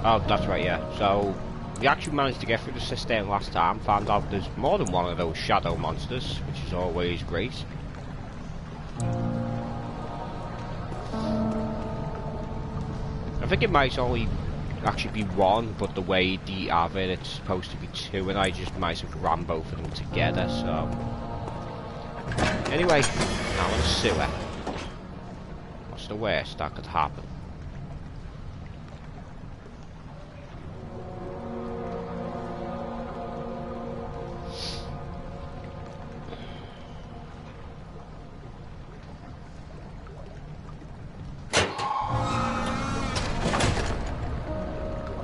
Oh, that's right, yeah. So, we actually managed to get through the cistern last time. Found out there's more than one of those shadow monsters, which is always great. I think it might only actually be one, but the way they have it, it's supposed to be two, and I just might have ran both of them together, so... Anyway, now in a sewer. What's the worst that could happen?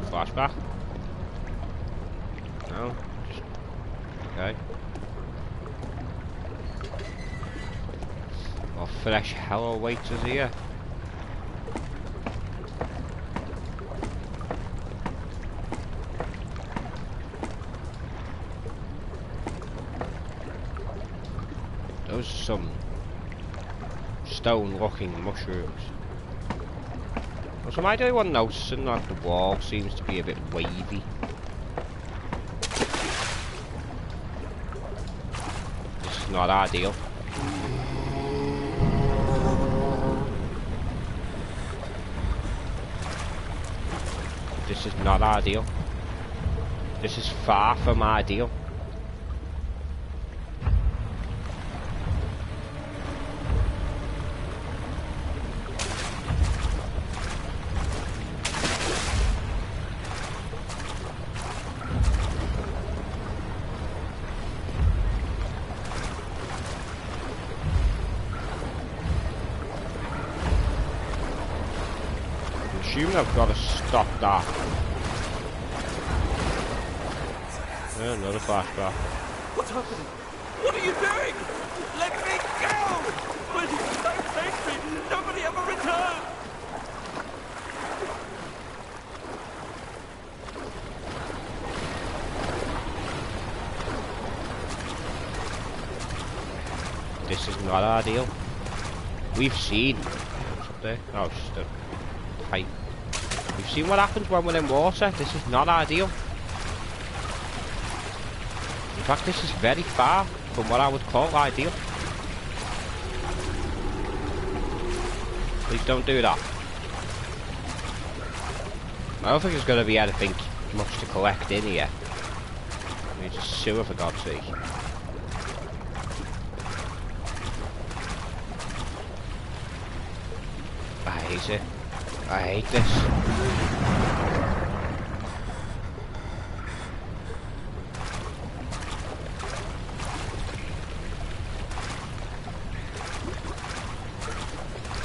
Flashback? No? Just... Okay. Well, fresh hell awaits us here. Those are some stone-looking mushrooms. So am I the only one noticing that the wall seems to be a bit wavy? This is not ideal. This is not ideal. This is far from ideal. I've got to stop that. Another flashback. What's happening? What are you doing? Let me go! Please don't take me! Nobody ever return! This is not ideal. We've seen... What's up there? Oh, it's just a pipe. We've seen what happens when we're in water. This is not ideal. In fact, this is very far from what I would call ideal. Please don't do that. I don't think there's going to be anything much to collect in here. It's a sewer, for God's sake. I hate it. I hate this.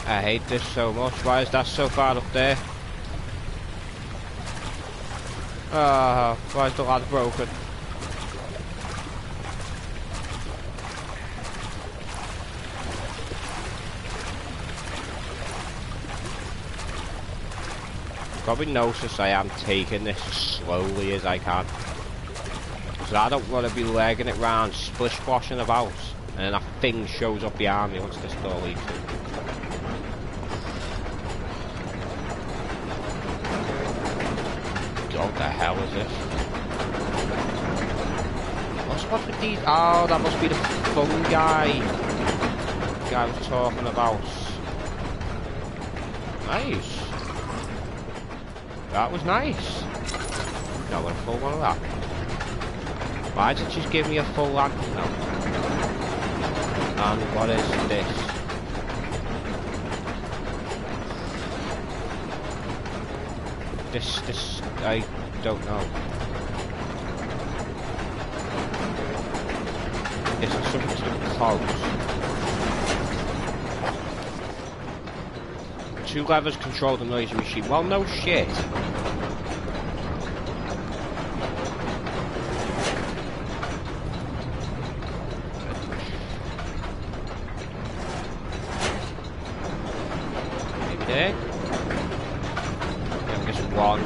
I hate this so much. Why is that so far up there? Ah, why is the ladder broken? Probably notice I am taking this as slowly as I can, because I don't want to be legging it round, splish splashing about, and then that thing shows up behind me once this door leads in. What the hell is this? What's with these? Oh, that must be the fungi the guy was talking about. Nice. That was nice. Now a full one of that. Why did it just give me a full lantern now? And what is this? This, I don't know. Is there something to close? 2 levers control the noisy machine. Well, no shit. Maybe there? Yeah, I guess 1,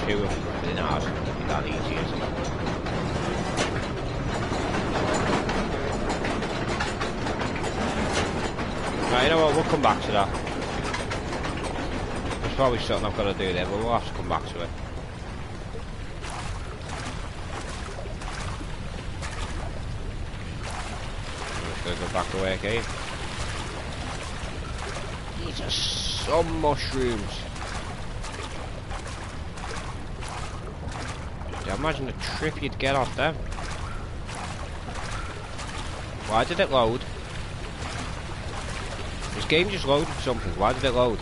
2 of them within ours. It'd be that easy, isn't it? Right, you know what? We'll come back to that. probably something I've got to do there, but we'll have to come back to it. I'm just going to go back away again. These are some mushrooms. Yeah, imagine the trip you'd get off them. Why did it load? This game just loaded something. Why did it load?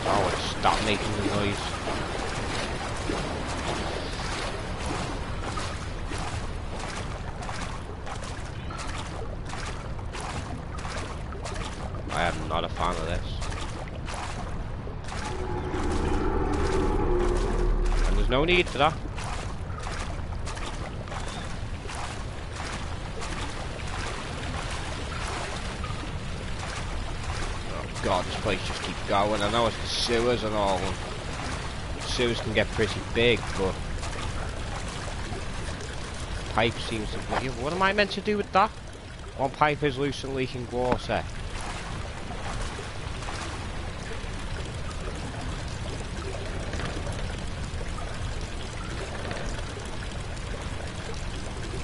Oh, it stopped making the noise. I am not a fan of this. And there's no need for that. God, this place just keeps going. I know it's the sewers and all. The sewers can get pretty big, but pipe seems to be. What am I meant to do with that? One pipe is loose and leaking water.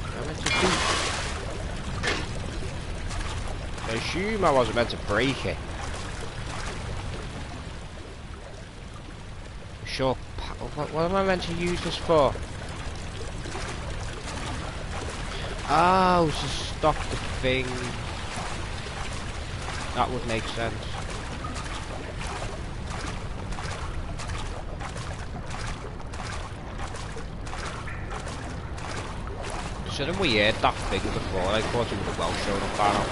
What am I meant to do? I assume I wasn't meant to break it. Sure. What am I meant to use this for? Oh, to stop the thing. That would make sense. Considering we heard that thing before, I thought it would have well shown up by now.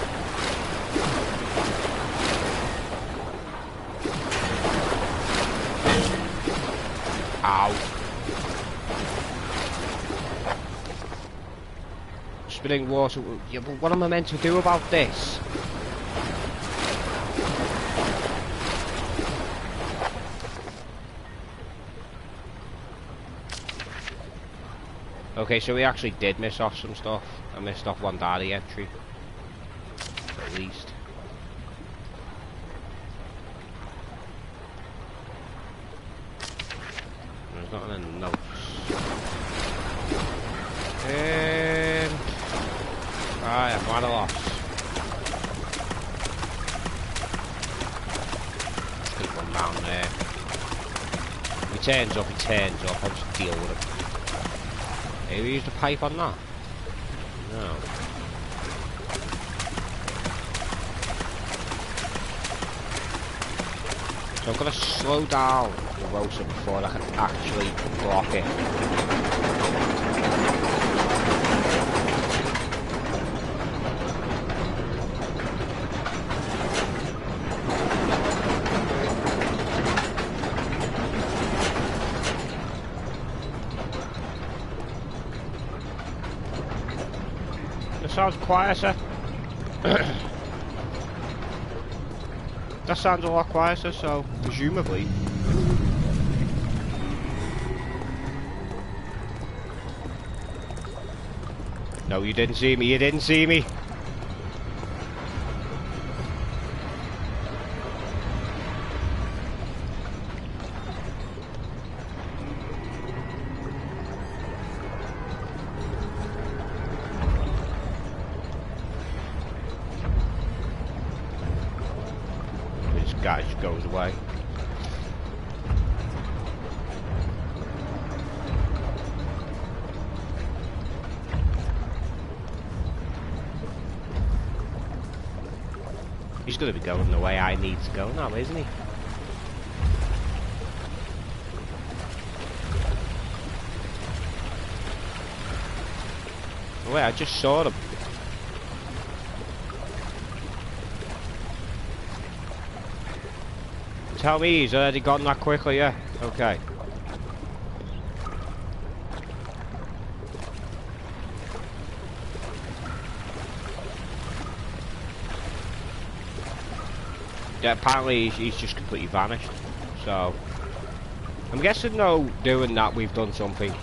Ow. Spilling water. Yeah, but what am I meant to do about this? Okay, so we actually did miss off some stuff. I missed off one daddy entry. At least. There's not in the notes. Right, I'm at a loss. Just gonna run down there. If he turns up, he turns up. I'll just deal with him. Maybe we used a pipe on that? No. So I've got to slow down the rotor before I can actually block it. That sounds quieter. That sounds a lot quieter, so presumably. No, you didn't see me, you didn't see me. This guy just goes away. He's going to be going the way I need to go now, isn't he? Oh, wait, I just saw him. Tell me he's already gone that quickly, yeah? Okay. Yeah, apparently he's just completely vanished. So, I'm guessing though, doing that we've done something.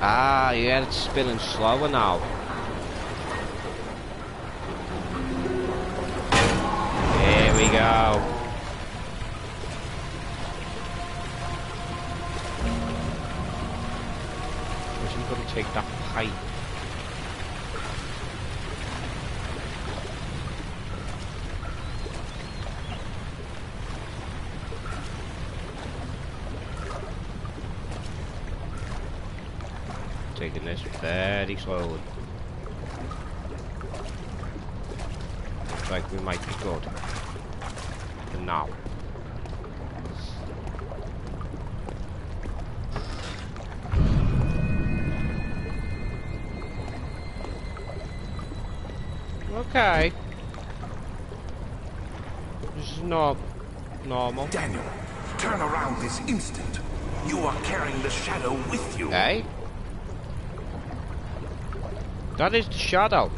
Ah, yeah, it's spinning slower now. Here we go. Where's he gonna take that pipe? Taking this very slowly. Looks like we might be good. For now. Okay. This is not normal. Daniel, turn around this instant. You are carrying the shadow with you. Hey? That is the shadow.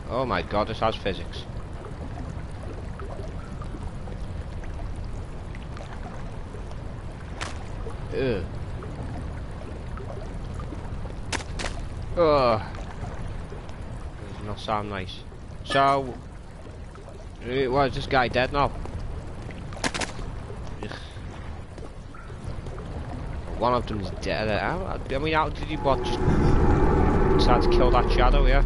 Oh my god, this has physics. Ugh. Ugh. Does not sound nice. So, what, is this guy dead now? Ugh. One of them's dead. I mean, how did he what? Just decide to kill that shadow, yeah?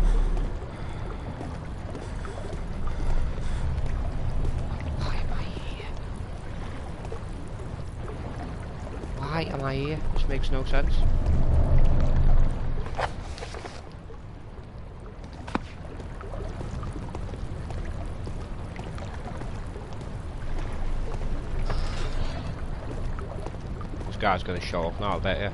Why am I here? Why am I here? This makes no sense. This guy's gonna show off now, I bet you.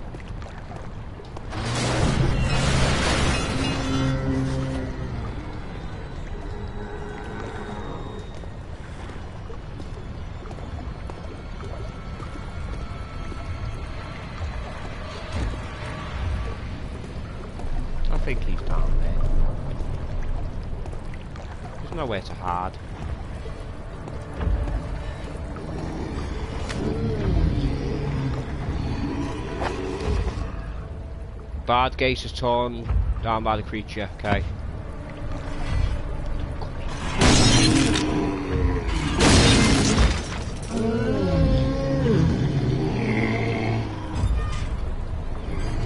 I think he's down there. There's nowhere to hide. Bard gate is torn down by the creature, okay.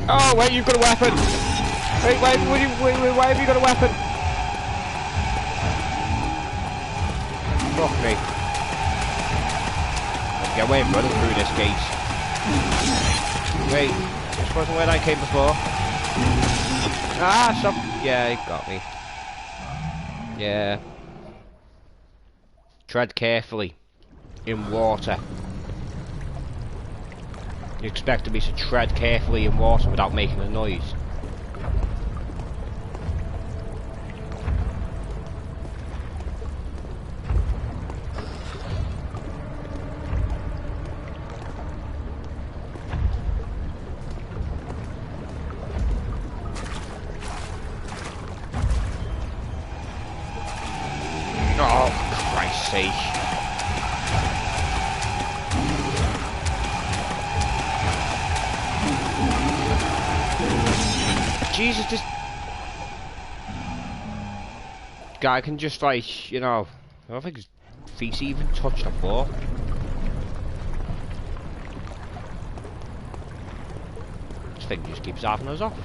Oh, wait, you've got a weapon! Wait, why have you got a weapon? Fuck me. I'll get away and running through this gate. Wait, this wasn't where I came before. Ah, stop. Yeah, it got me. Yeah. Tread carefully. In water. You expected me to tread carefully in water without making a noise. Oh, for Christ's sake. Jesus, this guy can just, like, you know, I don't think his feet even touched the floor. This thing just keeps having us off.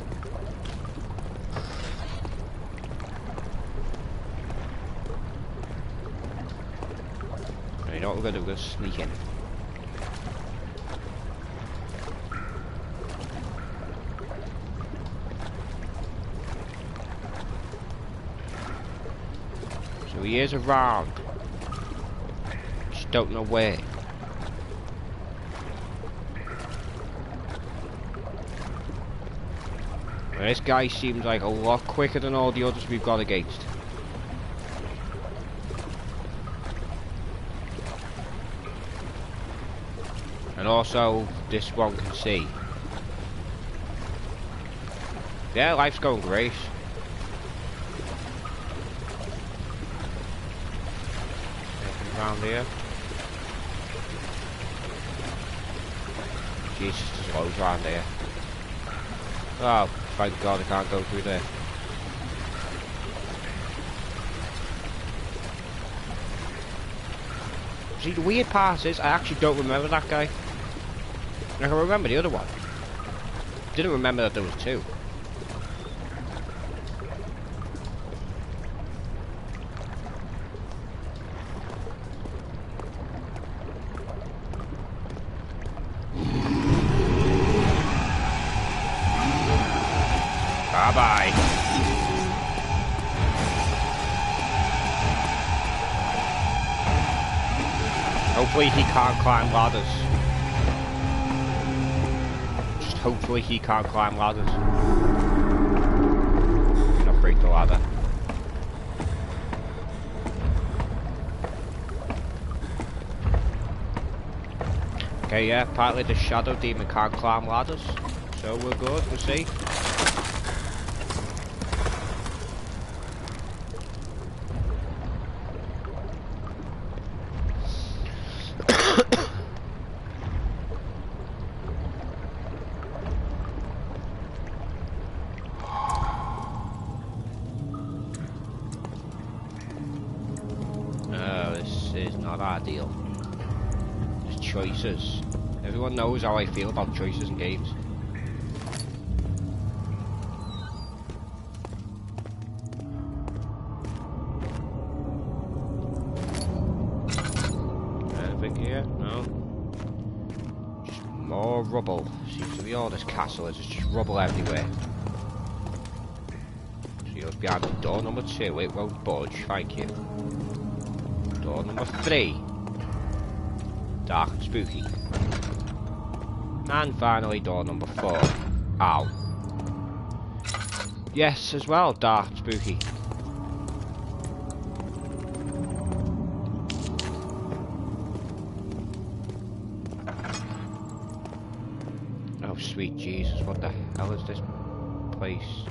You know what we're gonna do? We're gonna sneak in. So he is around. Just don't know where. Now, this guy seems like a lot quicker than all the others we've got against. And also, this one can see. Yeah, life's going great. Anything around here? Jesus, there's loads around here. Oh, thank God I can't go through there. See, the weird part is, I actually don't remember that guy. I can remember the other one. Didn't remember that there was two. Bye-bye. Hopefully he can't climb ladders. Just hopefully he can't climb ladders. Do not break the ladder. Okay, yeah, apparently the shadow demon can't climb ladders. So we're good, we'll see. Ideal. Just choices. Everyone knows how I feel about choices in games. Anything here? No. Just more rubble. Seems to be all this castle is. It's just rubble everywhere. So you're behind the door number 2. It won't budge. Thank you. Door number 3. Dark and spooky. And finally door number 4. Ow. Yes, as well, dark and spooky. Oh sweet Jesus, what the hell is this place?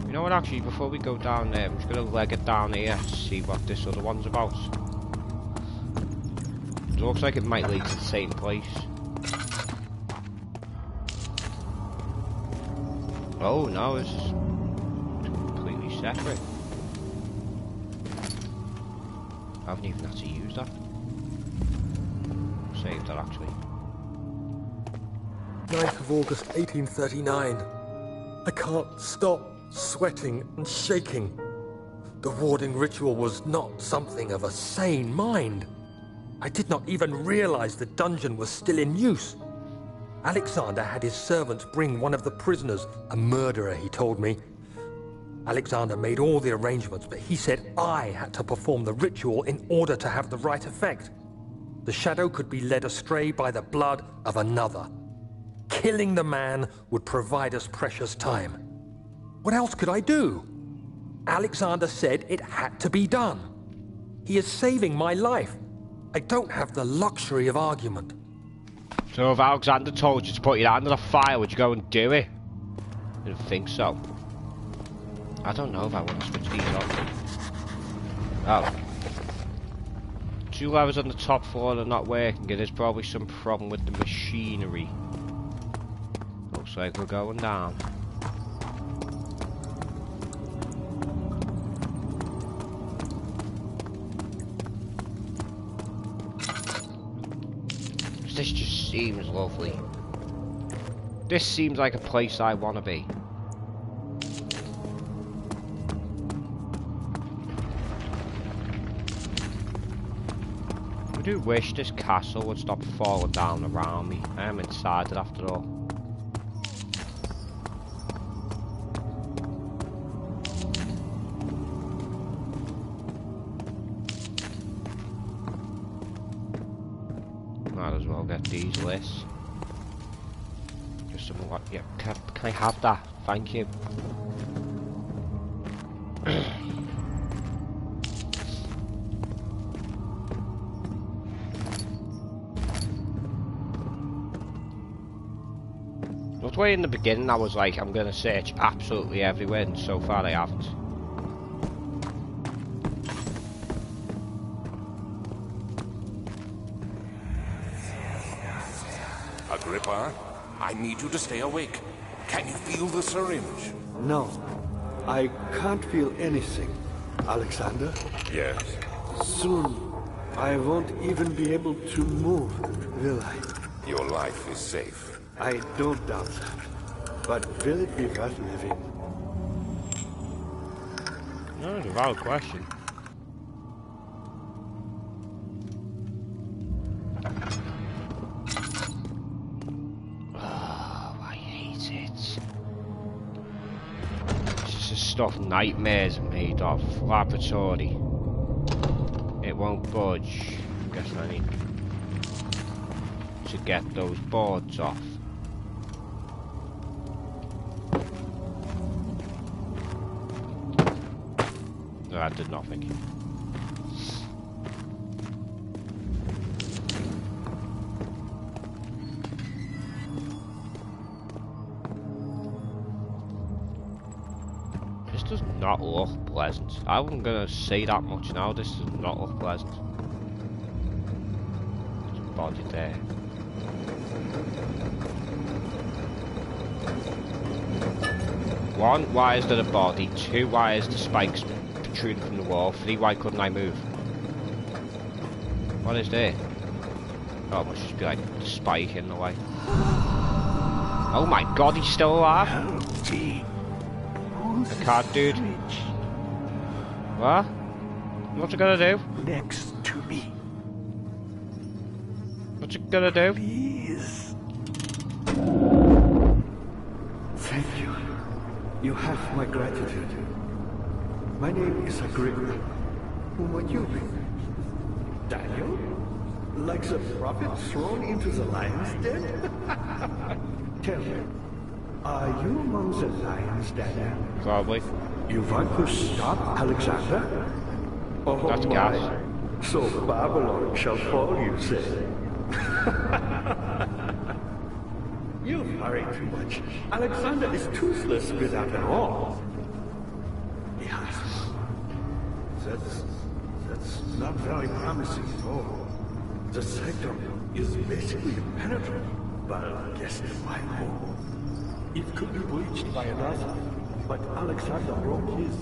You know what, actually, before we go down there, I'm just going to leg it down here to see what this other one's about. It looks like it might lead to the same place. Oh no, it's completely separate. I haven't even had to use that. Save that, actually. 9th of August, 1839. I can't stop sweating and shaking. The warding ritual was not something of a sane mind. I did not even realize the dungeon was still in use. Alexander had his servants bring one of the prisoners, a murderer, he told me. Alexander made all the arrangements, but he said I had to perform the ritual in order to have the right effect. The shadow could be led astray by the blood of another. Killing the man would provide us precious time. What else could I do? Alexander said it had to be done. He is saving my life. I don't have the luxury of argument. So if Alexander told you to put your hand on a fire, would you go and do it? I didn't think so. I don't know if I want to switch these on. Oh. 2 levers on the top floor are not working. There's probably some problem with the machinery. Looks like we're going down. This just seems lovely. This seems like a place I want to be. I do wish this castle would stop falling down around me. I am inside it after all. Might as well get these lists. Just some what? Yeah, can I have that? Thank you. Not way in the beginning I was like, I'm gonna search absolutely everywhere, and so far I haven't. Agrippa, I need you to stay awake. Can you feel the syringe? No, I can't feel anything. Alexander? Yes. Soon, I won't even be able to move, will I? Your life is safe. I don't doubt that. But will it be worth living? No, it's a valid question. Oh, I hate it. This is stuff nightmares are made of. Laboratory. It won't budge. I guess I need to get those boards off. No, that did nothing. This does not look pleasant. I'm gonna say that much now. This does not look pleasant. There's a body there. One, why is there a body? Two, why is the spikes protruding from the wall? Three, why couldn't I move? What is there? Oh, it must just be like the spike in the way. Oh my god, he's still alive? I can't, dude. What? What's it gonna do? Next to me. What's it gonna do? Please. Thank you. You have my gratitude. My name is Agrippa. Who might you be? Daniel? Like the prophet thrown into the lion's den? Tell me, are you among the lions, Daniel? Probably. You want to stop Alexander? Oh, That's my. gas. So Babylon shall fall, you say? You worry too much. Alexander is toothless without an all. Yes. That's not very promising at all. The sanctum is basically impenetrable, but I guess it might hold. It could be breached by another, but Alexander broke his,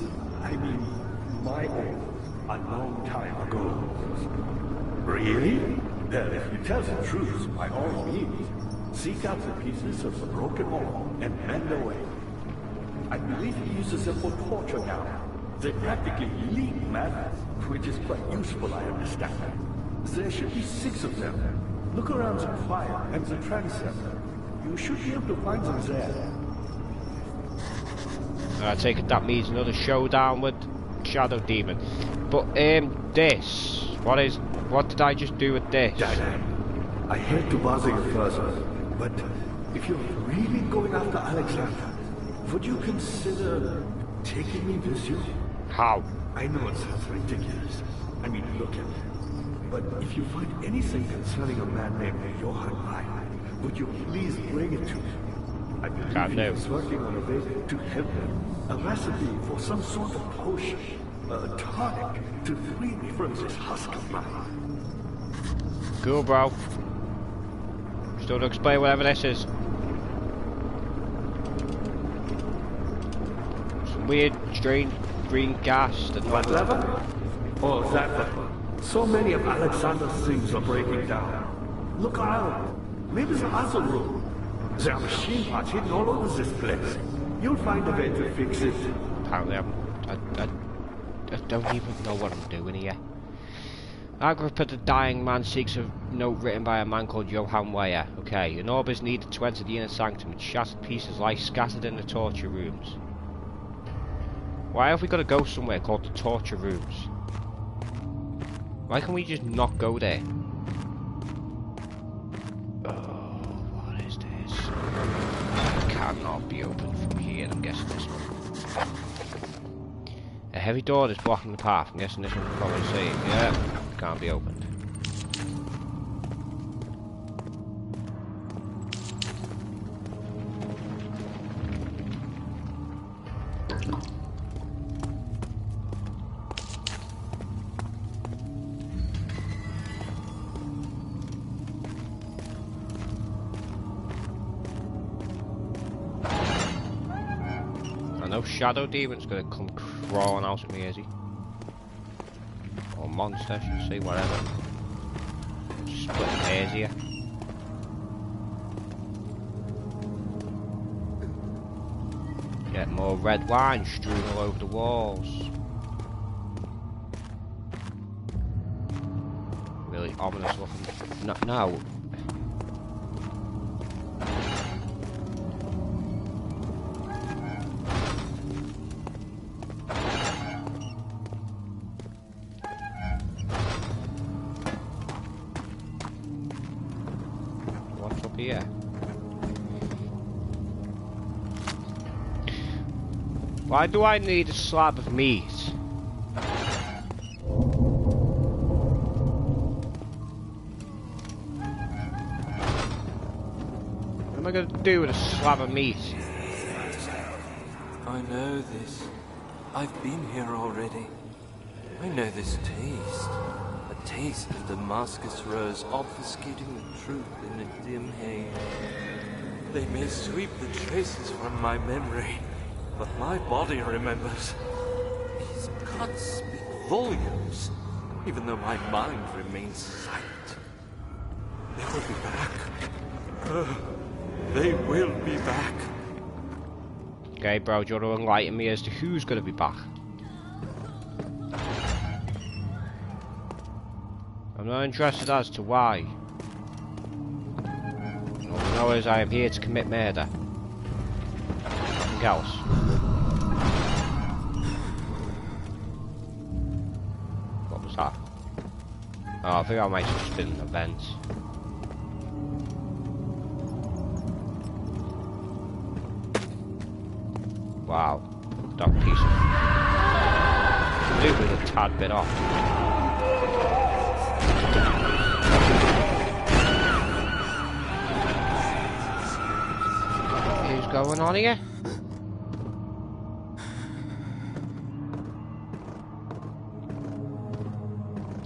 my oath, a long time ago. Really? Well, if you tell the truth, by all means, seek out the pieces of the broken wall and mend away. I believe he uses them for torture now. They practically leak matter, which is quite useful, I understand. There should be 6 of them. Look around the fire and the transept. You should be able to find them there. I take it that means another showdown with Shadow Demon. But this, what did I just do with this? Dad, I hate to bother you further, but if you're really going after Alexander, would you consider taking me with you? How? I know it sounds ridiculous. I mean, look at me. But if you find anything concerning a man named Johann Ryan, would you please bring it to me? I believe he's working on a way to heaven, a recipe for some sort of potion, a tonic to free me from this husk of mine. Cool, bro. Still to explain whatever this is. Some weird, strange green gas that... What lever? Oh, that one. So many of Alexander's things are breaking down. Look around. Maybe the other room. There are machine parts hidden all over this place. You'll find a way to fix it. Apparently I don't even know what I'm doing here. Agrippa the dying man seeks a note written by a man called Johann Weyer. Okay, an orb is needed to enter the inner sanctum with shattered pieces lie scattered in the torture rooms. Why have we got to go somewhere called the torture rooms? Why can we just not go there? Oh, what is this? It cannot be opened from here. I'm guessing this one. A heavy door is blocking the path. I'm guessing this one can probably see. Yeah, can't be opened. shadow demon's gonna come crawling out at me, is he? Or monster, should I say, whatever. Split hairs here. Get more red wine strewn all over the walls. Really ominous looking. No. What's up here? Why do I need a slab of meat? What am I going to do with a slab of meat? I know this. I've been here already. I know this taste. A taste of Damascus rose obfuscating the truth in a dim haze. They may sweep the traces from my memory, but my body remembers. These cuts speak volumes, even though my mind remains silent. They will be back. They will be back. Okay, bro, do you want to enlighten me as to who's going to be back? I'm not interested as to why. All I know is I am here to commit murder. Nothing else. What was that? Oh, I think I might have been an event. Wow, that piece of loot with a tad bit off. What's going on here?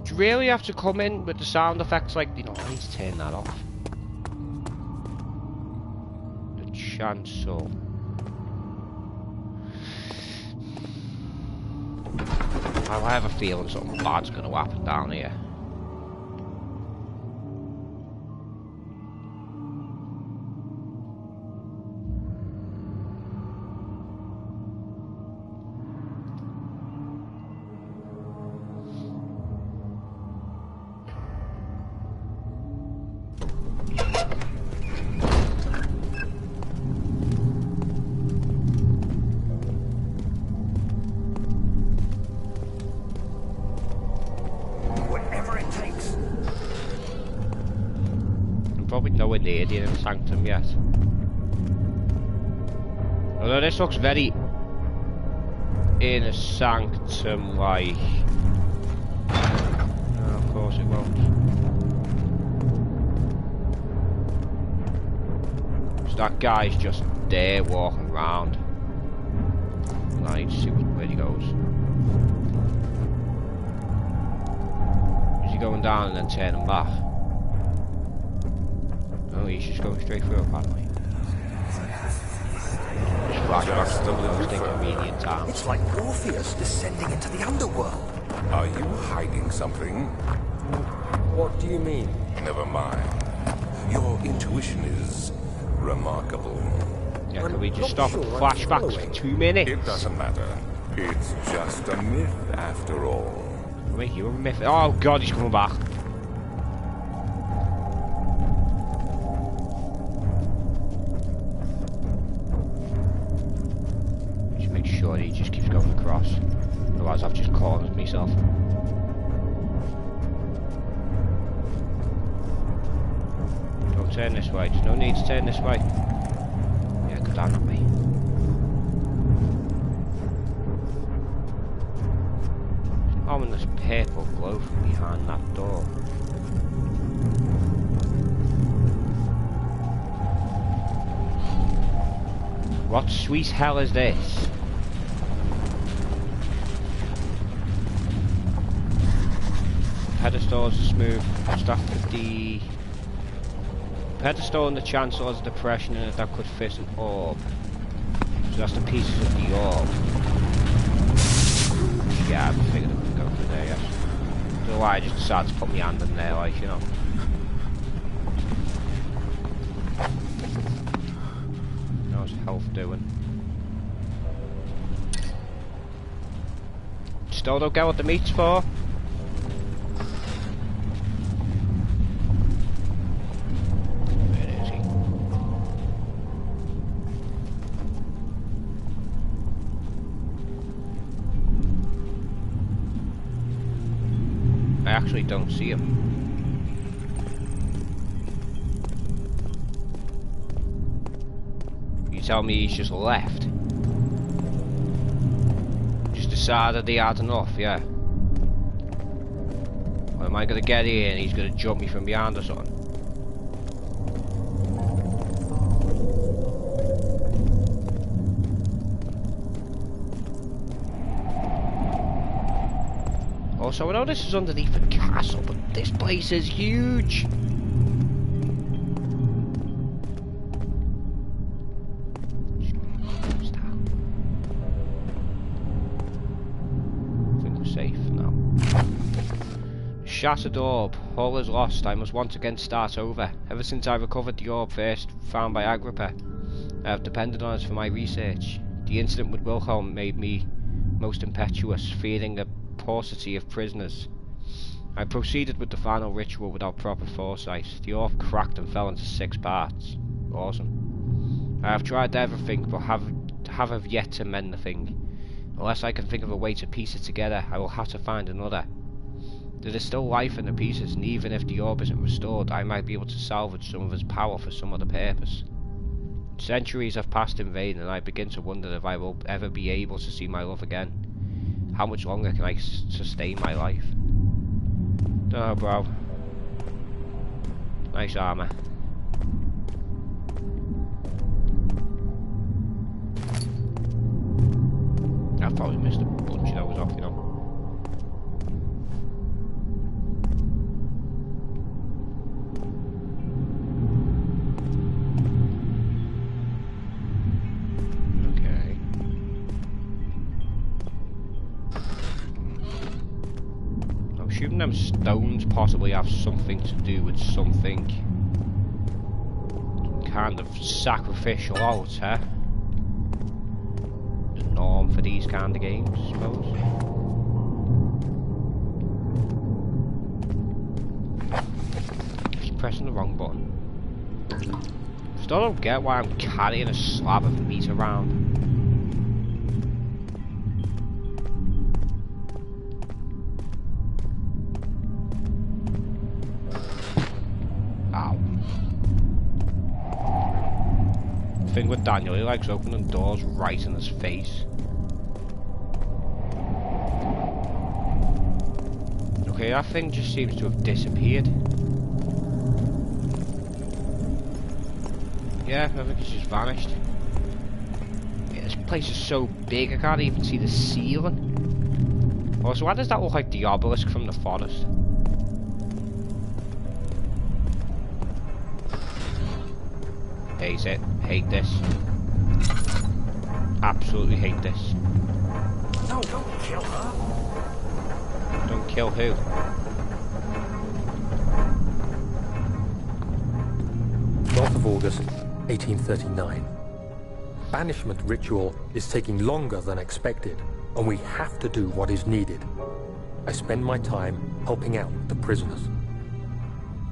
Do you really have to come in with the sound effects like, you know, I need to turn that off. The chancel. I have a feeling something bad's going to happen down here. Probably nowhere near the inner sanctum yet. Although this looks very inner sanctum like. No, of course it won't. So that guy's just there walking around. I need to see where he goes. Is he going down and then turning back? Oh, he's just going straight through apparently. Flashbacks to the most inconvenient time. It's like Orpheus descending into the underworld. Are you hiding something? What do you mean? Never mind. Your intuition is remarkable. Yeah, can we just stop at flashbacks for 2 minutes? It doesn't matter. It's just a myth after all. Wait, you're a myth. Oh god, he's coming back. Sure, he just keeps going across. Otherwise, I've just cornered myself. Don't turn this way. There's no need to turn this way. Yeah, go down at me. Ominous purple glow from behind that door. What sweet hell is this? Pedestal is a smooth staff. The pedestal in the chancel has a depression in it that could fit an orb. So that's the pieces of the orb. Yeah, I figured it would go through there, yes. So why I just decided to put my hand in there, like, you know. How's health doing? Still don't get what the meat's for? I actually don't see him. You tell me he's just left? Just decided he had enough, yeah? Or am I gonna get here and he's gonna jump me from behind or something? Also, I know this is underneath the castle, but this place is huge! I think we're safe now. Shattered orb. All is lost. I must once again start over. Ever since I recovered the orb first found by Agrippa, I have depended on it for my research. The incident with Wilhelm made me most impetuous, fearing a paucity of prisoners. I proceeded with the final ritual without proper foresight. The orb cracked and fell into 6 parts. Awesome. I have tried everything, but have yet to mend the thing. Unless I can think of a way to piece it together, I will have to find another. There is still life in the pieces, and even if the orb isn't restored, I might be able to salvage some of its power for some other purpose. Centuries have passed in vain, and I begin to wonder if I will ever be able to see my love again. How much longer can I sustain my life? Dunno, bro. Nice armor. I've probably missed a bunch of those off, you know. Assuming them stones possibly have something to do with something kind of sacrificial out, huh? The norm for these kind of games, I suppose. Just pressing the wrong button. Still don't get why I'm carrying a slab of meat around. Thing with Daniel, he likes opening doors right in his face. Okay, that thing just seems to have disappeared. Yeah, I think it's just vanished. Yeah, this place is so big I can't even see the ceiling. Also, why does that look like the obelisk from the forest? Hate it. Hate this. Absolutely hate this. No, don't kill her. Don't kill who? 12th of August, 1839. Banishment ritual is taking longer than expected, and we have to do what is needed. I spend my time helping out the prisoners.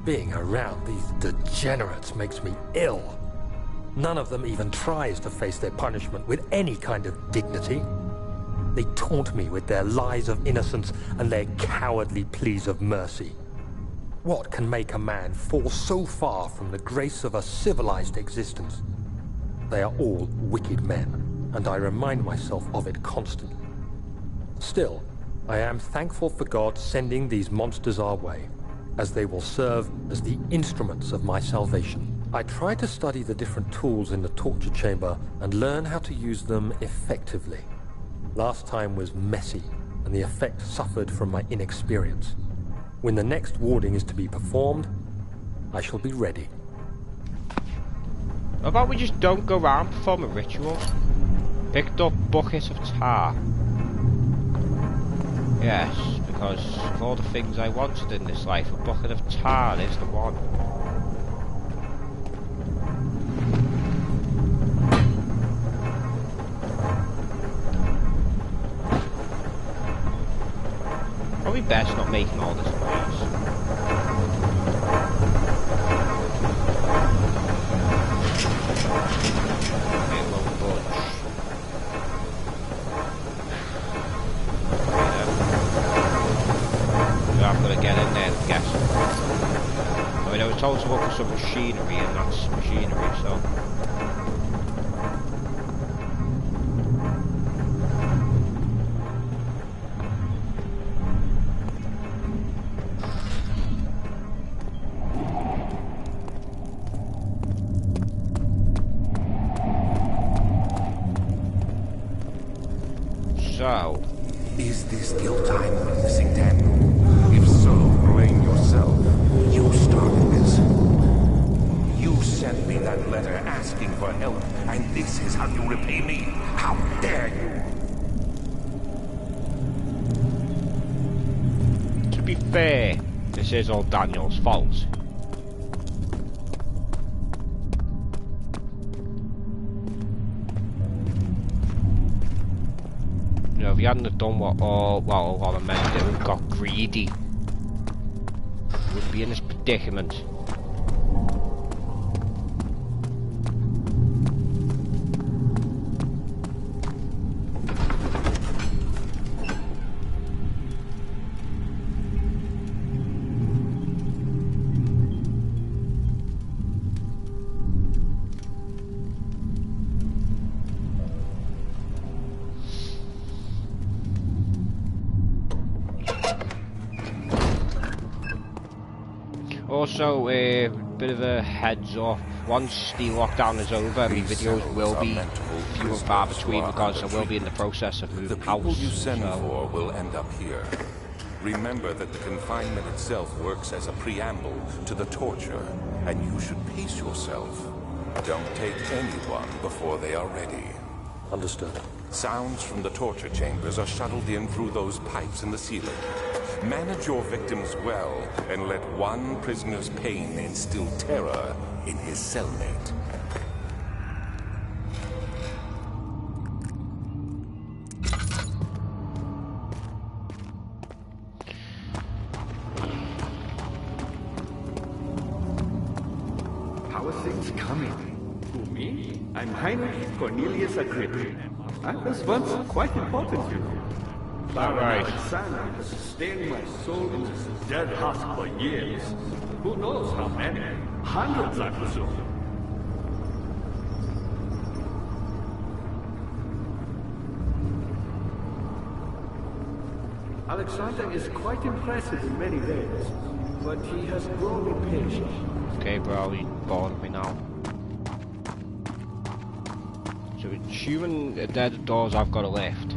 Being around these degenerates makes me ill. None of them even tries to face their punishment with any kind of dignity. They taunt me with their lies of innocence and their cowardly pleas of mercy. What can make a man fall so far from the grace of a civilized existence? They are all wicked men, and I remind myself of it constantly. Still, I am thankful for God sending these monsters our way, as they will serve as the instruments of my salvation. I try to study the different tools in the torture chamber and learn how to use them effectively. Last time was messy, and the effect suffered from my inexperience. When the next warding is to be performed, I shall be ready. How about we just don't go around performing rituals? Picked up bucket of tar. Yes, because of all the things I wanted in this life, a bucket of tar is the one. Probably best not making all this noise. It won't budge. So I'm gonna get in there and guess. I mean, I was told to look for some machinery, and that's machinery, so. So, Is this your time witnessing them? If so, blame yourself. You started this. You sent me that letter asking for help, and this is how you repay me? How dare you! to be fair, this is all Daniel's fault. You know, if he hadn't have done what a lot of men do and got greedy, he wouldn't be in this predicament. Also, a bit of a heads up, once the lockdown is over, my videos will be few and far between because I will be in the process of moving house. The people you send for will end up here. Remember that the confinement itself works as a preamble to the torture, and you should pace yourself. Don't take anyone before they are ready. Understood. Sounds from the torture chambers are shuttled in through those pipes in the ceiling. Manage your victims well, and let one prisoner's pain instill terror in his cellmate. How are things coming? Who, me? I'm Heinrich Cornelius Agrippa. I was once quite important, you know. Baron Alexander has sustained my soul in this dead husk for years. Who knows how many? Hundreds, I presume. Alexander is quite impressive in many ways, but he has grown impatient. Okay, bro, you're boring me now. So, assuming they're the doors I've got to lift.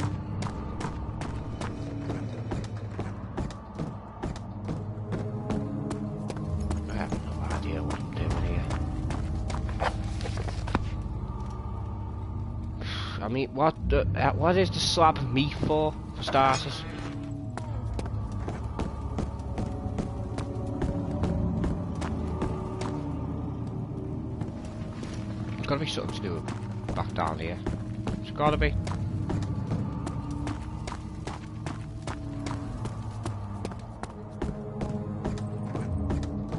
I have no idea what I'm doing here. I mean, what is the slab of meat for starters? There's gotta be something to do back down here. It's gotta be.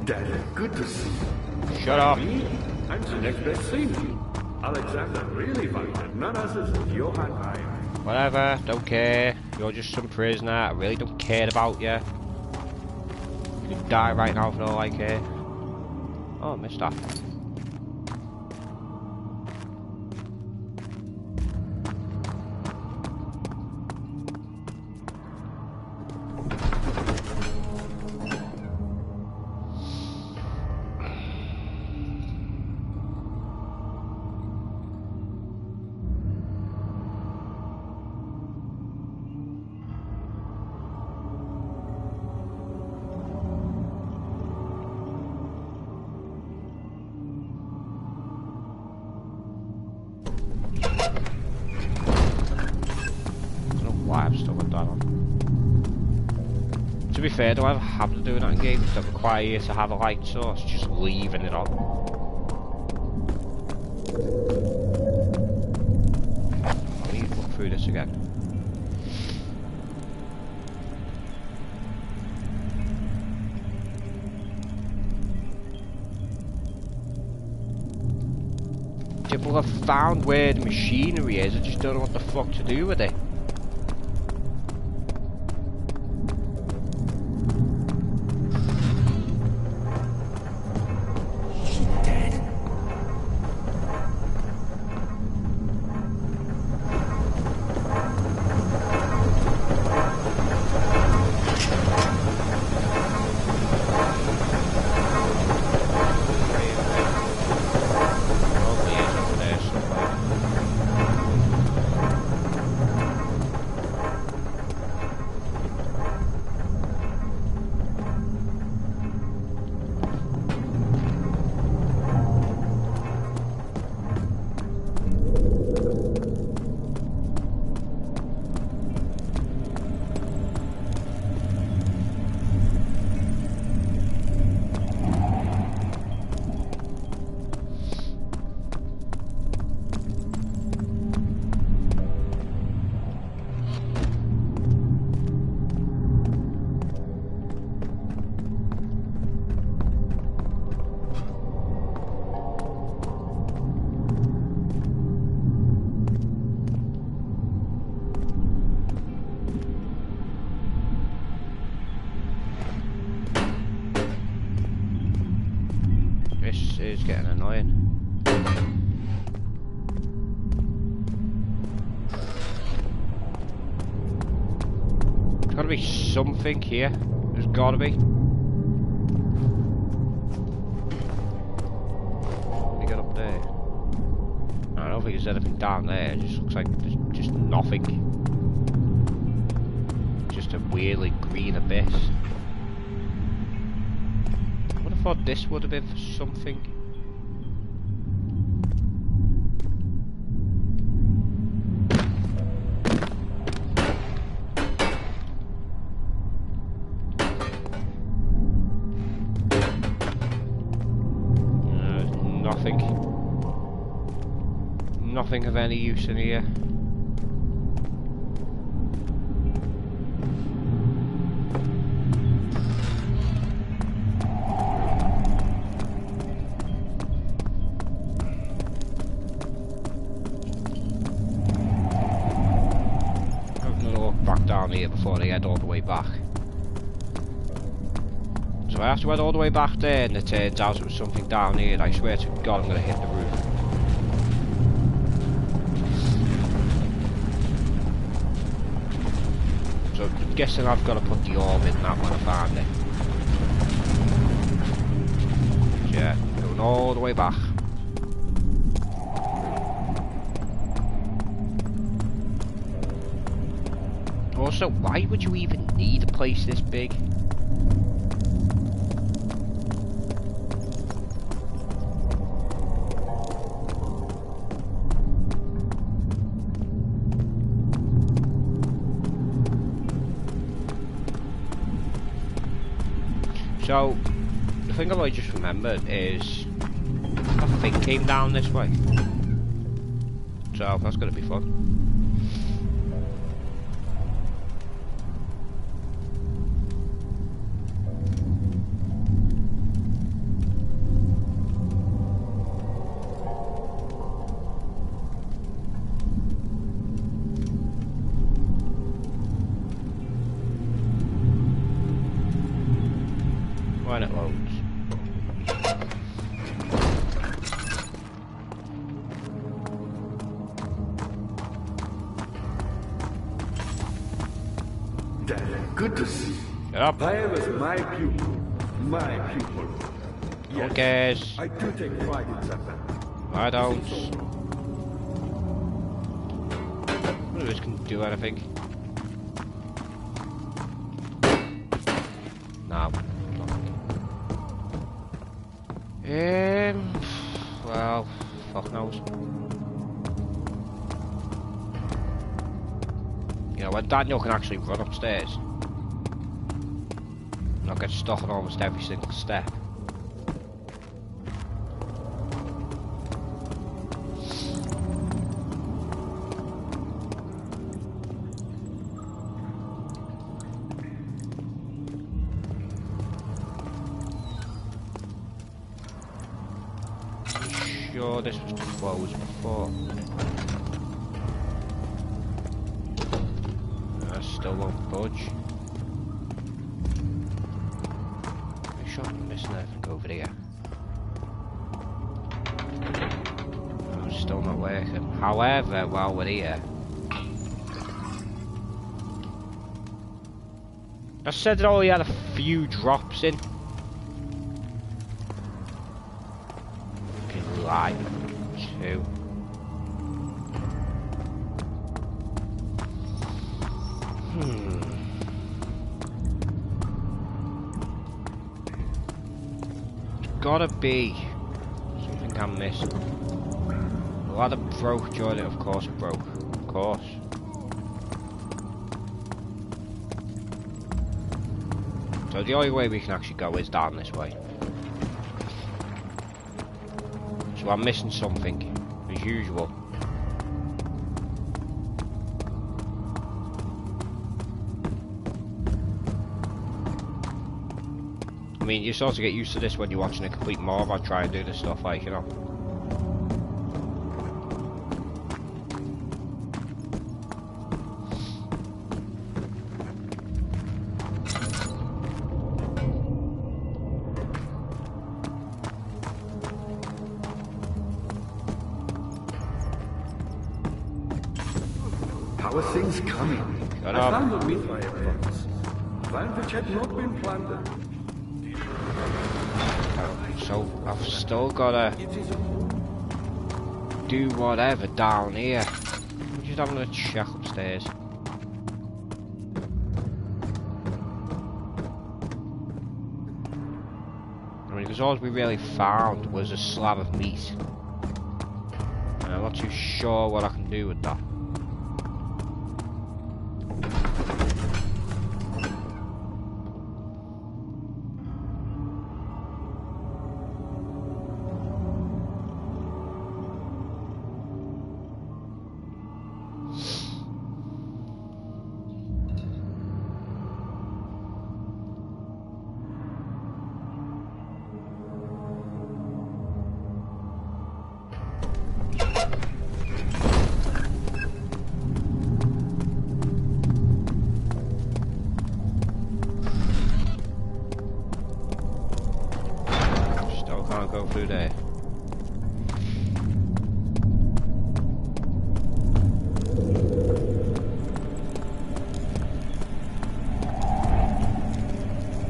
Daddy, good to see you. Shut up. Me? I'm the next best thing. Alexander really wanted none other than Johann I. Whatever, don't care. You're just some prisoner. I really don't care about you. You could die right now for all I care. Oh, missed that. why I've still got that on. To be fair, do I ever have to do that in games that require you to have a light source? Just leaving it on. I need to look through this again. Yeah, but I've found where the machinery is, I just don't know what the fuck to do with it. Is getting annoying. There's gotta be something here. There's gotta be. Let me get up there. I don't think there's anything down there. It just looks like there's just nothing. Just a weirdly green abyss. I would have thought this would have been for something. Nothing of any use in here. I'm gonna look back down here before they head all the way back. So I have to head all the way back there and it turns out it was something down here. I swear to God I'm gonna hit the roof. So I'm guessing I've got to put the orb in that when I find it. So yeah, going all the way back. Also, why would you even need a place this big? So, the thing I just remembered is that thing came down this way. So, that's going to be fun. When it loads. Dad, good to see you. Get up. I was my pupil. My pupil. Yes, Okay. I do take pride in that. I don't. None of this can do anything. No. Well, fuck knows. You know, when Daniel can actually run upstairs. Not get stuck on almost every single step. Sure this was closed before. I still won't budge. Make sure I'm missing anything over here. No, it's still not working. However, while we're here, I said it only had a few drops in. Lie. 2. It's gotta be something I'm missing. The ladder broke during it, of course it broke. Of course. So the only way we can actually go is down this way. So I'm missing something, as usual. I mean, you sort of get used to this when you're watching a complete mob. I try and do this stuff, like, you know. How are things coming? I found the Mithrae province. Land which had not been plundered. So I've still gotta do whatever down here. I'm just having a check upstairs. I mean, because all we really found was a slab of meat. And I'm not too sure what I can do with that. Go through there.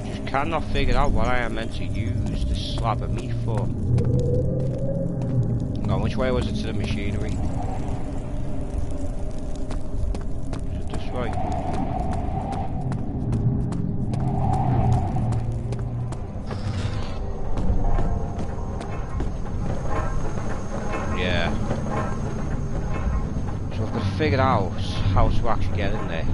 Just cannot figure out what I am meant to use this slab of meat for. Hang on, which way was it to the machinery? Is it this way? Figured out how to actually get in there.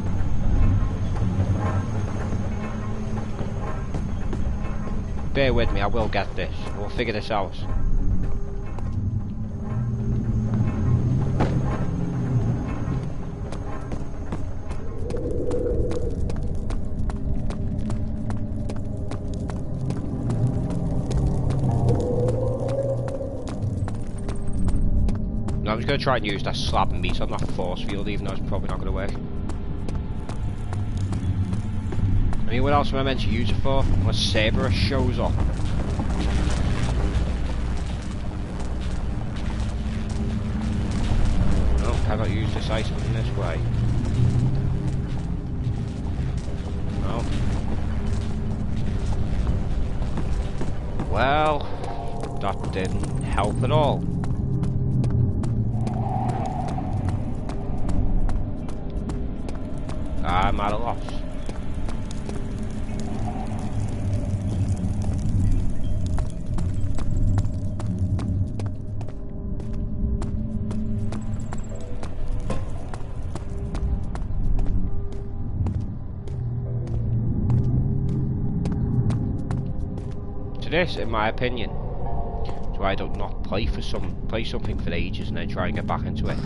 Bear with me, I will get this. We'll figure this out. I'm just going to try and use that slab of meat on that force field, even though it's probably not going to work. I mean, what else am I meant to use it for? When Cerberus shows up. Oh, cannot use this item in this way. No. Well, that didn't help at all. I'm at a loss. So this, in my opinion, is why I don't not play something for ages and then try and get back into it.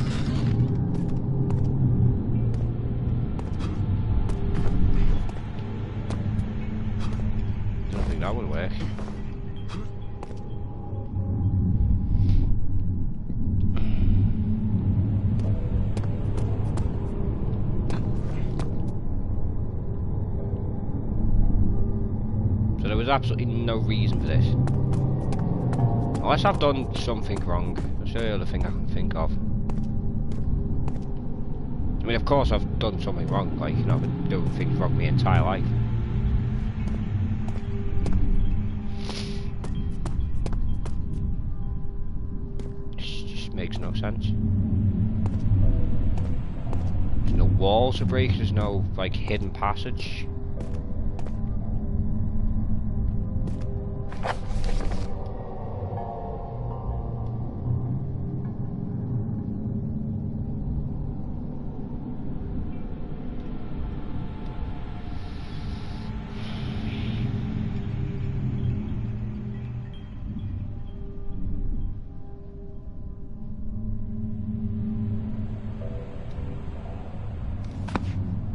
Don't think that would work. So there was absolutely no reason for this. Unless I've done something wrong. That's the only other thing I can think of. I mean, of course I've done something wrong, like, you know, I've been doing things wrong my entire life. It just makes no sense. There's no walls to break, there's no, like, hidden passage.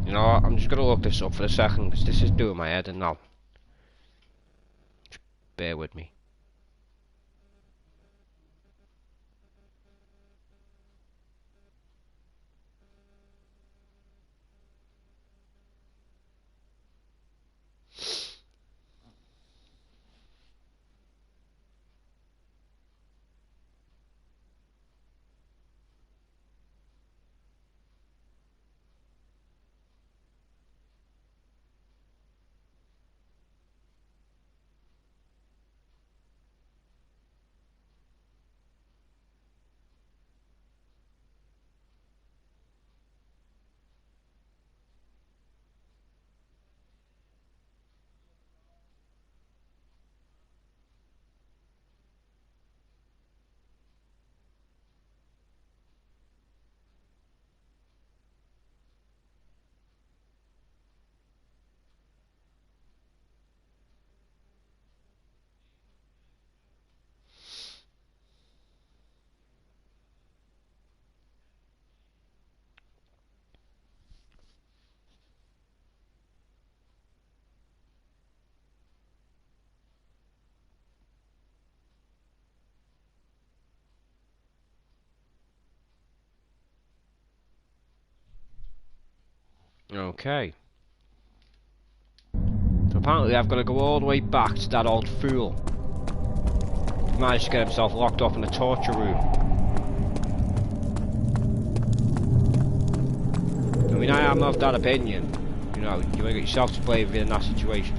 You know what, I'm just gonna look this up for a second, because this is doing my head in now. Just bear with me. Okay. So apparently I've got to go all the way back to that old fool. He managed to get himself locked up in the torture room. I mean, I am of that opinion. You know, you want to get yourself to blame in that situation.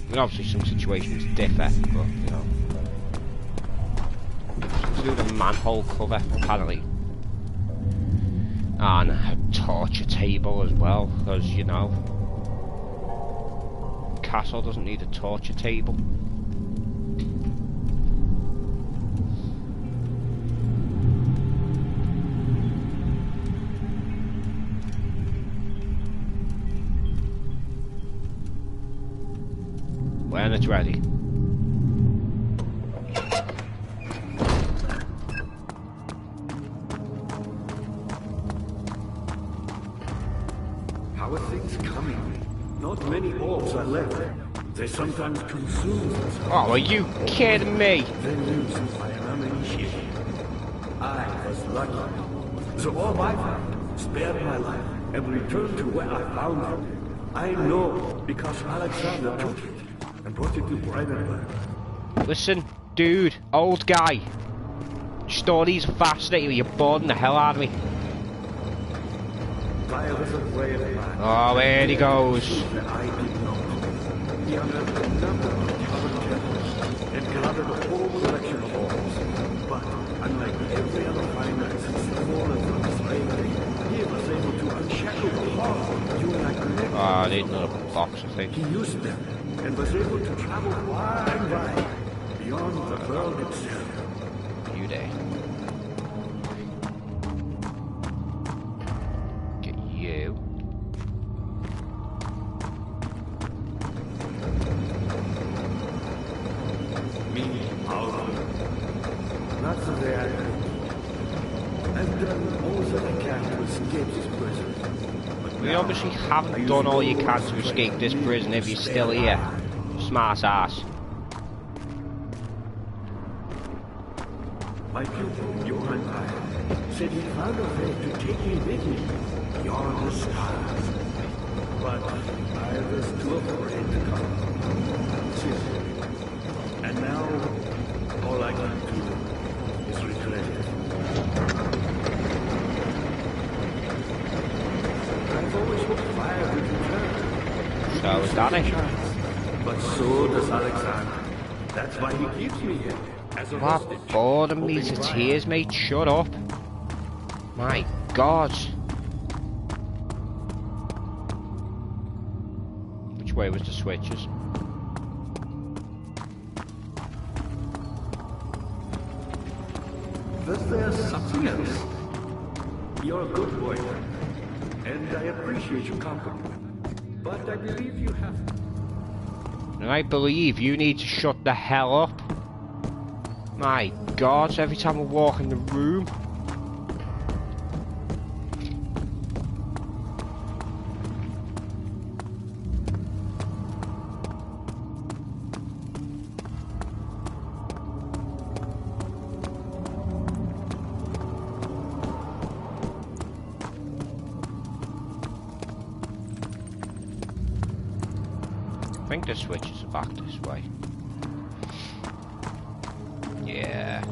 I mean, obviously some situations differ, but, you know. To do the manhole cover, apparently. And a torture table as well, because, you know, castle doesn't need a torture table. When it's ready. How are things coming? Not many orbs are left. They sometimes consume themselves. Oh, are you kidding me? They lose by an amnesia. I was lucky. The orb I found spared my life and returned to where I found it. I know because Alexander took it and brought it to Brandenburg. Listen, dude, old guy. Stories are fascinating, you're boring the hell out of me. Oh, there he goes. He unearthed a number of covered temples and gathered a whole collection of orbs. But unlike every other finder since the fall of slavery, he was able to unshackle the law during a connection. Oh, I need another box, I think. He used them and was able to travel far and wide beyond the world itself. You there. Get you. of their activity. I've done all that I can to escape this prison. But You now, obviously I haven't use done all you no can to escape this prison if you're still here. Smart ass. My pupil, Johann I, said he found a way to take me with me beyond the stars. But I was too afraid to come. Seriously. And now, all I can do is regret it. I've always hoped fire would return. So is Danny. But so does Alexander. That's why he keeps me here. As a What hostage. boredom me to tears, mate. Shut up. My God. Which way was the switches? But there's something else. You're a good boy, and I appreciate your company. But I believe you have... And I believe you need to shut the hell up. My God, every time I walk in the room. I think the switches are back this way. Yeah.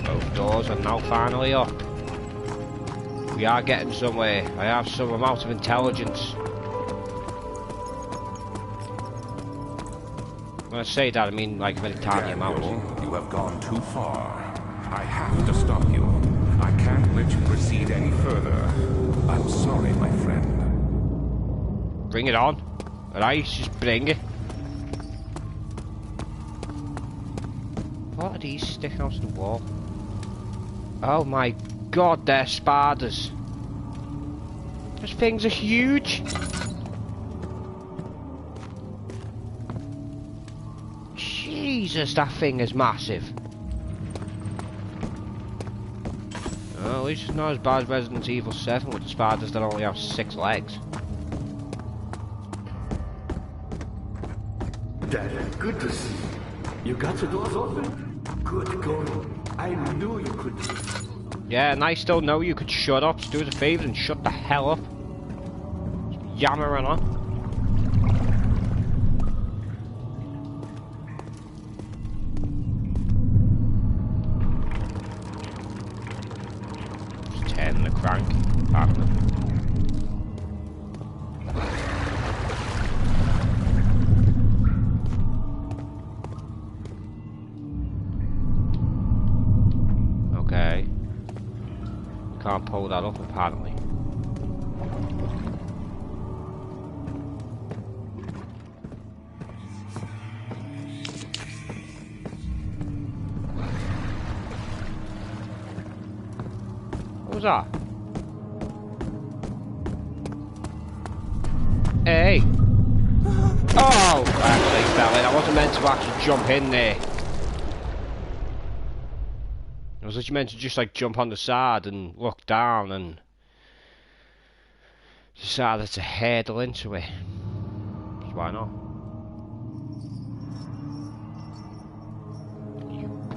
Both doors are now finally up. We are getting somewhere. I have some amount of intelligence. When I say that, I mean like a very tiny amount. You have gone too far. I have to stop you. I can't let you proceed any further. I'm sorry, my friend. Bring it on. Alright, just bring it. What are these sticking out of the wall? Oh my God, they're spiders. Those things are huge. Jesus, that thing is massive. Well, at least it's not as bad as Resident Evil 7 with the spiders that only have 6 legs. Dad, good to see you. You got the doors open? Good going. I knew you could. Yeah, and I still know you could shut up. Just do us a favour and shut the hell up. Just yammering on. Just turning the crank. Pardon me. Okay. Can't pull that up apparently. What was that? Hey! Oh! I actually fell in. I wasn't meant to actually jump in there. I was literally meant to just like jump on the side and look down and decided to hurdle into it. So why not?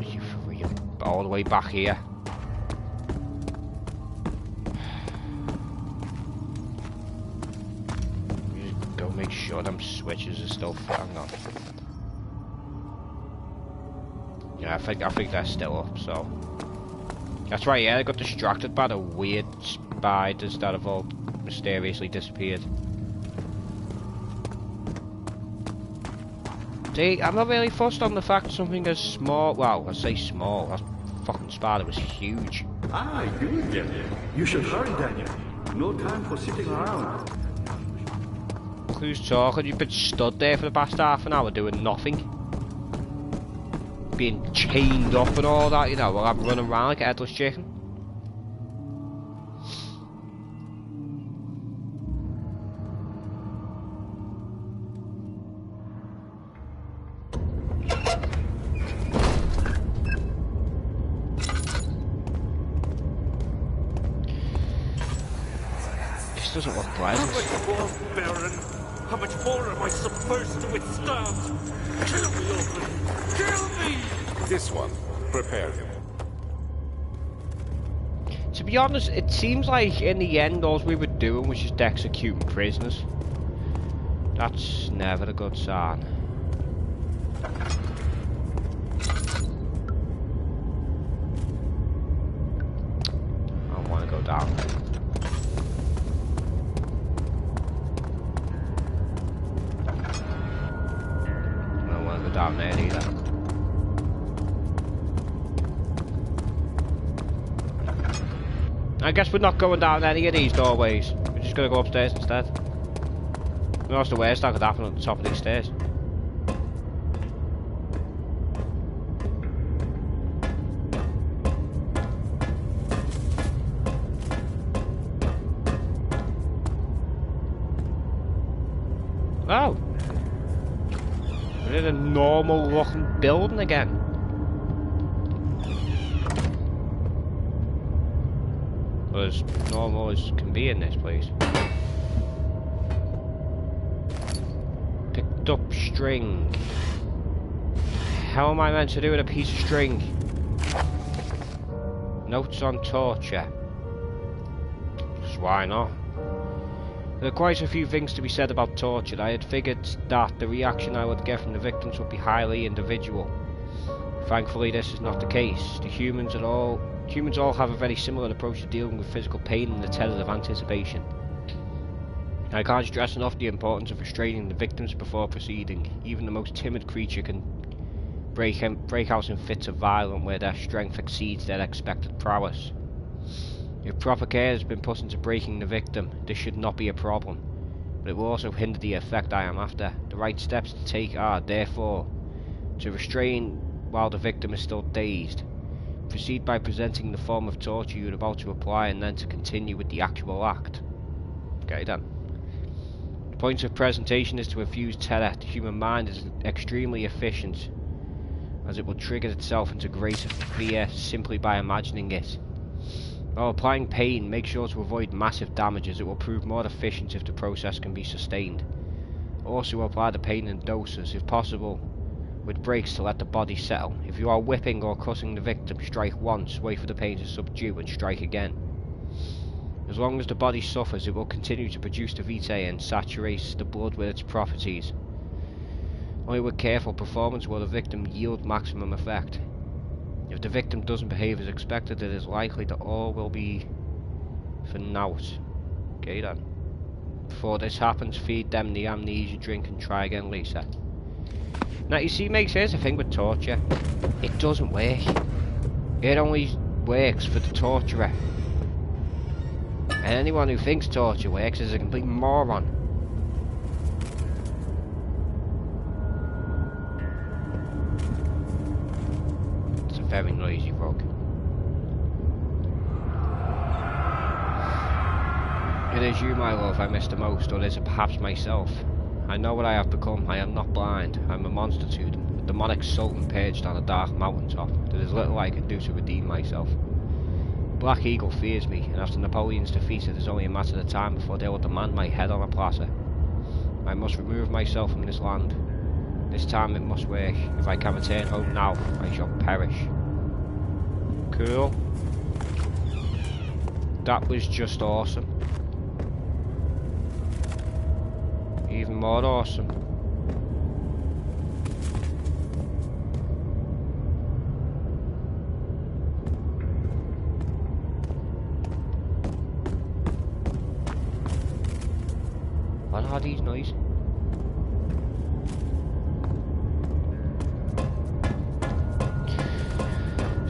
You for real? All the way back here. Just go make sure them switches are still hang on. Yeah, I think they're still up, so. That's right, yeah, I got distracted by the weird spiders that have all mysteriously disappeared. See, I'm not really fussed on the fact something as small, well, I say small, that fucking spider was huge. Ah, you again. You should hurry, Daniel. No time for sitting around. Who's talking? You've been stood there for the past half an hour doing nothing. Being chained up and all that, you know, while I'm running around like a headless chicken. This doesn't look How pleasant. much more, Baron? How much more am I supposed to withstand? Kill me, Open! Kill me! This one. Prepare him. To be honest, it seems like in the end all we were doing was just executing prisoners. That's never a good sign. I don't want to go down. I don't want to go down there either. I guess we're not going down any of these doorways. We're just gonna go upstairs instead. You know, that's the worst that could happen at the top of these stairs. Oh! We're in a normal looking building again. As normal as can be in this place. Picked up string. How am I meant to do with a piece of string? Notes on torture. Just why not? There are quite a few things to be said about torture. I had figured that the reaction I would get from the victims would be highly individual. Thankfully this is not the case. Humans all have a very similar approach to dealing with physical pain and the terror of anticipation. I can't stress enough the importance of restraining the victims before proceeding. Even the most timid creature can break out in fits of violence where their strength exceeds their expected prowess. If proper care has been put into breaking the victim, this should not be a problem, but it will also hinder the effect I am after. The right steps to take are, therefore, to restrain while the victim is still dazed. Proceed by presenting the form of torture you're about to apply and then to continue with the actual act. Okay then. The point of presentation is to infuse terror. The human mind is extremely efficient, as it will trigger itself into greater fear simply by imagining it. While applying pain, make sure to avoid massive damages. It will prove more efficient if the process can be sustained. Also apply the pain in doses, if possible, with breaks to let the body settle. If you are whipping or cutting the victim, strike once, wait for the pain to subdue and strike again. As long as the body suffers, it will continue to produce the vitae and saturate the blood with its properties. Only with careful performance will the victim yield maximum effect. If the victim doesn't behave as expected, it is likely that all will be for naught. Okay then. Before this happens, feed them the amnesia drink and try again later. Now you see, makes here's the thing with torture. It doesn't work. It only works for the torturer. And anyone who thinks torture works is a complete moron. It's a very noisy rug. It is you, my love, I miss the most, or is it perhaps myself? I know what I have become. I am not blind. I am a monster to them. A demonic sultan perched on a dark mountaintop. There is little I can do to redeem myself. Black Eagle fears me, and after Napoleon's defeat, it is only a matter of time before they will demand my head on a platter. I must remove myself from this land. This time it must work. If I can return home now, I shall perish. Cool. That was just awesome. Even more awesome. What are these noises?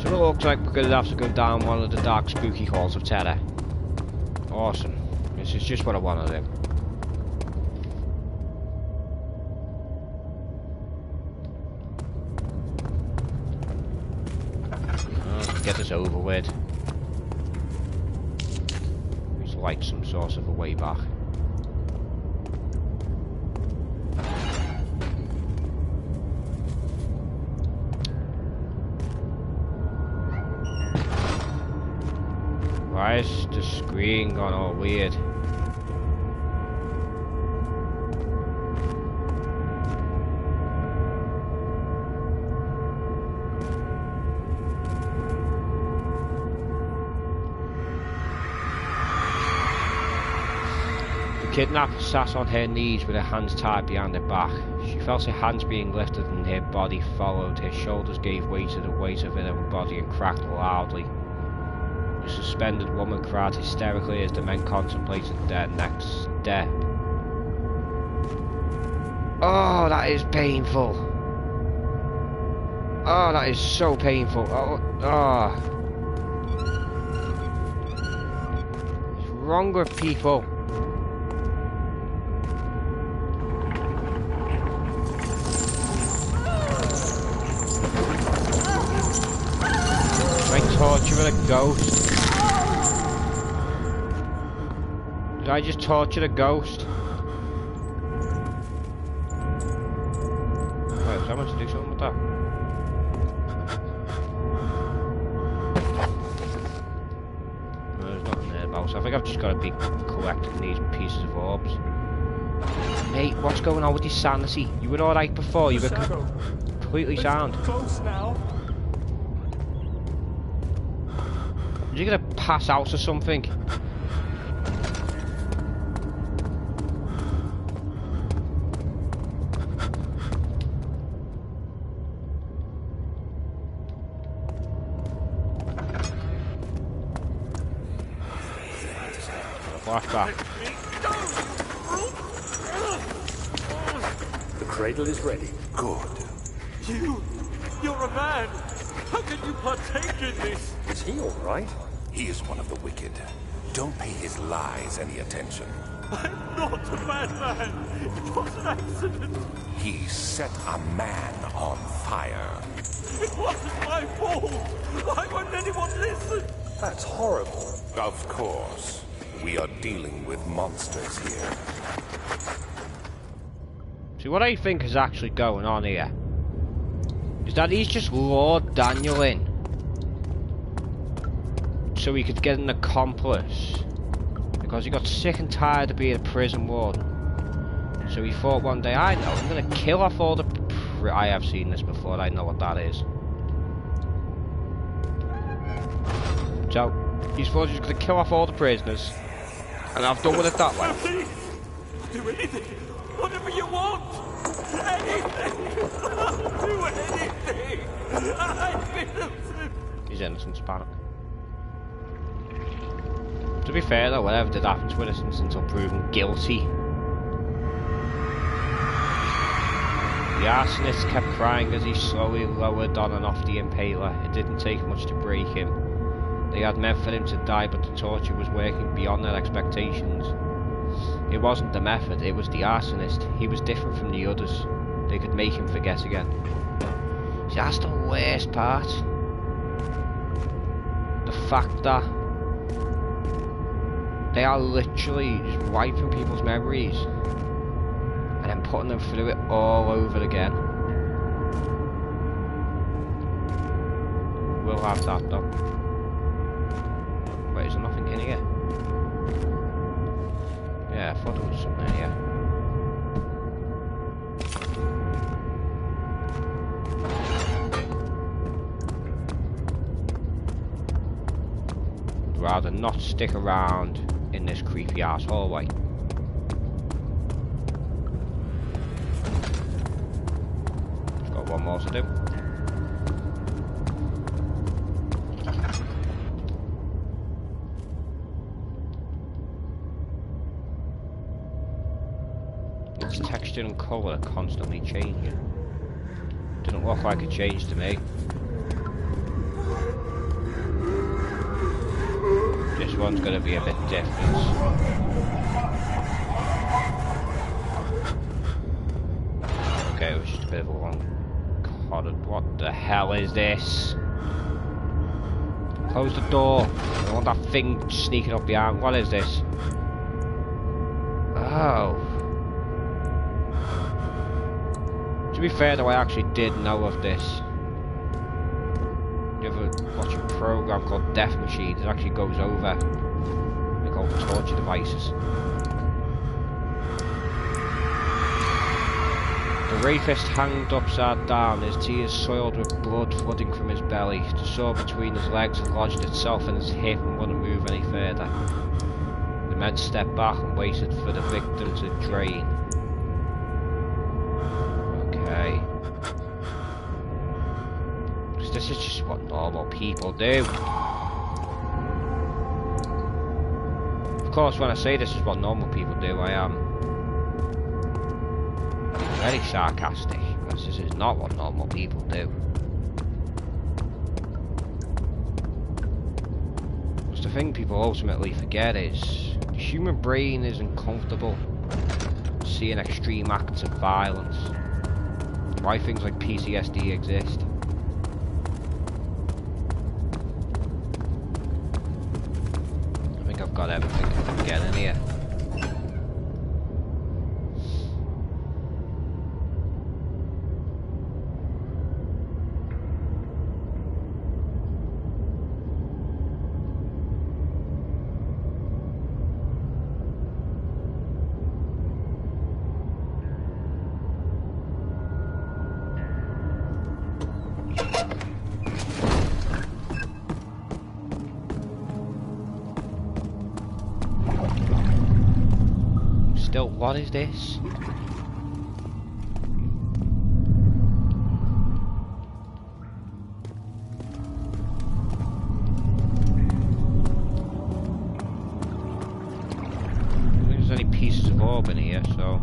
So it looks like we're gonna have to go down one of the dark spooky halls of terror. Awesome. This is just what I want to do. Get this over with. It's like some sort of a way back. Why is the screen gone all weird? kidnapper sat on her knees with her hands tied behind her back. She felt her hands being lifted and her body followed. Her shoulders gave way to the weight of her own body and cracked loudly. The suspended woman cried hysterically as the men contemplated their next step. Oh, that is painful. Oh, that is so painful. Oh. What's wrong with people? Am I torturing a ghost? Did I just torture a ghost? Wait, was I meant to do something with that? No, there's nothing there about, so I think I've just got to be collecting these pieces of orbs. Mate, what's going on with your sanity? You were alright before, you were completely sound. Close now. Are you gonna pass out or something? Flashback. The cradle is ready. Good. You're a man. How can you partake in this? Is he all right? He is one of the wicked. Don't pay his lies any attention. I'm not a bad man. It was an accident. He set a man on fire. It wasn't my fault. Why won't anyone listen? That's horrible. Of course. We are dealing with monsters here. See, what I think is actually going on here is that he's just lured Daniel in so he could get an accomplice because he got sick and tired of being a prison warden. So he thought one day, I know, I'm gonna kill off all the I have seen this before, I know what that is. So he thought he was gonna kill off all the prisoners, and I've done with it that way. Please, do anything. Whatever you want. Anything. Do anything. I'm innocent. He's innocent, apparently. To be fair though, whatever did happen to innocence until proven guilty. The arsonist kept crying as he slowly lowered on and off the impaler. It didn't take much to break him. They had meant for him to die, but the torture was working beyond their expectations. It wasn't the method, it was the arsonist. He was different from the others. They could make him forget again. See, that's the worst part. The fact that they are literally just wiping people's memories and then putting them through it all over again. We'll have that though. Wait, is there nothing in here? Yeah, I thought there was something in here. I'd rather not stick around in this creepy ass hallway. Just got one more to do. Its texture and colour are constantly changing. Didn't look like it changed to me. This one's going to be a bit different. Okay, it was just a bit of a long corridor. What the hell is this? Close the door. I don't want that thing sneaking up behind. What is this? Oh. To be fair though, I actually did know of this. You ever watch a program called Death Machine? It actually goes over like all the torture devices. The rapist hanged upside down, his tears soiled with blood flooding from his belly. The sword between his legs lodged itself in his hip and wouldn't move any further. The Men stepped back and waited for the victim to drain. Okay. This is just what normal people do. Of course, when I say this is what normal people do, I am very sarcastic, because this is not what normal people do. Because the thing people ultimately forget is the human brain isn't comfortable seeing extreme acts of violence. Why things like PTSD exist. I think I've got everything I can get in here. What is this? I don't think there's any pieces of orb in here, so...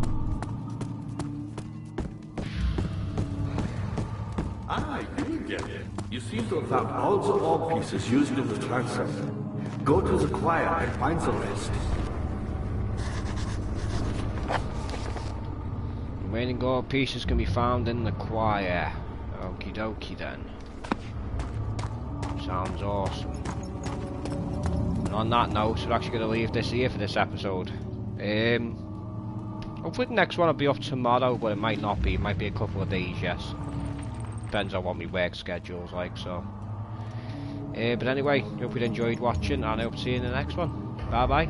Ah, you get it. You seem to have found all the orb pieces used in the transfer. Go to the choir and find the rest. Remaining gold pieces can be found in the choir. Okie dokie then. Sounds awesome. And on that note, we're actually going to leave this here for this episode. Hopefully the next one will be up tomorrow, but it might not be. It might be a couple of days, yes. Depends on what my work schedule's like, so. But anyway, hope you enjoyed watching, and I hope to see you in the next one. Bye bye.